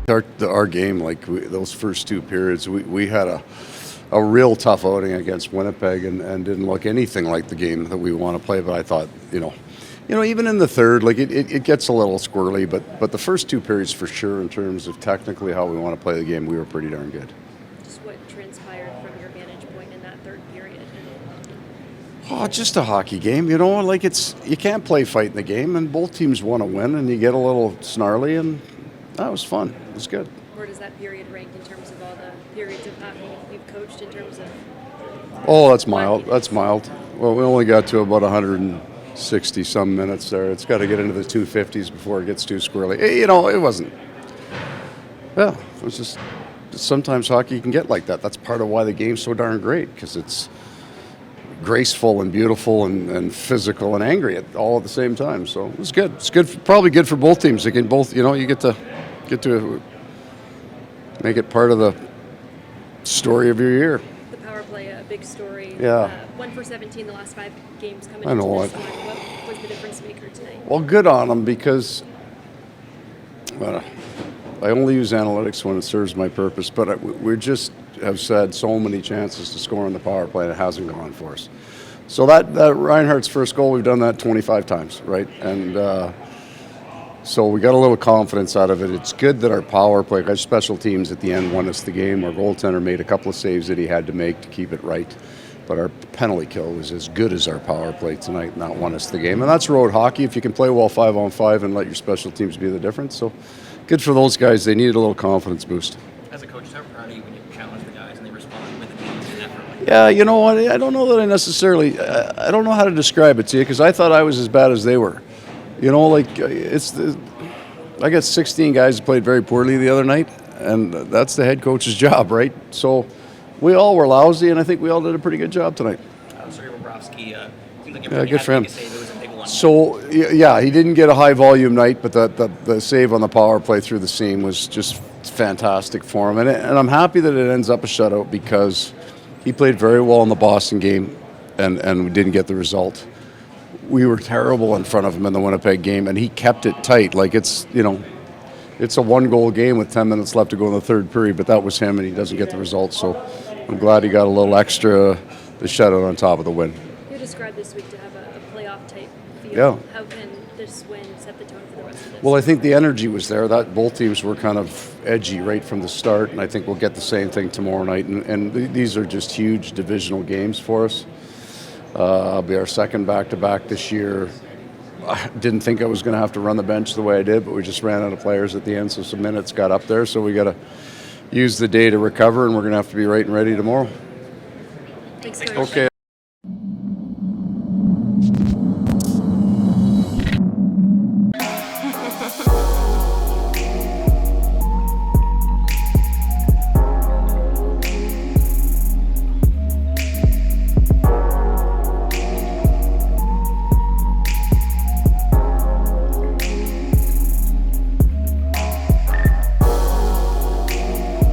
Our game, like those first two periods, we had a real tough outing against Winnipeg and didn't look anything like the game that we want to play. But I thought, even in the third, like it gets a little squirrely. But the first two periods for sure, in terms of technically how we want to play the game, we were pretty darn good. Just what transpired from your vantage point in that third period? Oh, just a hockey game, like you can't play fight in the game, and both teams want to win, and you get a little snarly, and that was fun. It was good. Where does that period rank in terms of all the periods of hockey you've coached in terms of? Oh, that's mild. That's mild. Well, we only got to about 160 some minutes there. It's got to get into the 250s before it gets too squirrely. It wasn't. Yeah, it was just sometimes hockey can get like that. That's part of why the game's so darn great, because it's graceful and beautiful and physical and angry all at the same time. So it was good. It's good, probably good for both teams. They can both, you get to make it part of the story of your year. The power play, a big story. Yeah. 1 for 17 the last 5 games coming I know into this it. one. What was the difference maker tonight? Well, good on them, because I only use analytics when it serves my purpose, but we just have said so many chances to score on the power play, and it hasn't gone for us. So that Reinhardt's first goal, we've done that 25 times, right? And so we got a little confidence out of it. It's good that our power play, our special teams at the end won us the game. Our goaltender made a couple of saves that he had to make to keep it right. But our penalty kill was as good as our power play tonight, and that won us the game. And that's road hockey, if you can play well 5-on-5 and let your special teams be the difference. So good for those guys. They needed a little confidence boost. As a coach, how proud are you when you challenge the guys and they respond with a game and effort? Yeah, you know what? I don't know that I necessarily. I don't know how to describe it to you, because I thought I was as bad as they were. I got 16 guys who played very poorly the other night, and that's the head coach's job, right? So we all were lousy, and I think we all did a pretty good job tonight. Sergei Bobrovsky, seems like Yeah, good for him. Save. It was a big one. So, yeah, he didn't get a high volume night, but the save on the power play through the seam was just fantastic for him. And I'm happy that it ends up a shutout, because he played very well in the Boston game, and we didn't get the result. We were terrible in front of him in the Winnipeg game, and he kept it tight. Like it's a one-goal game with 10 minutes left to go in the third period, but that was him, and he doesn't get the result. So I'm glad he got a little extra, the shutout on top of the win. You described this week to have a playoff type feel. Yeah. How can this win set the tone for the rest of this? Well, I think the energy was there. That both teams were kind of edgy right from the start, and I think we'll get the same thing tomorrow night. And these are just huge divisional games for us. It'll be our second back-to-back this year. I didn't think I was going to have to run the bench the way I did, but we just ran out of players at the end, so some minutes got up there. So we got to use the day to recover, and we're going to have to be right and ready tomorrow. Thanks, Coach. Okay.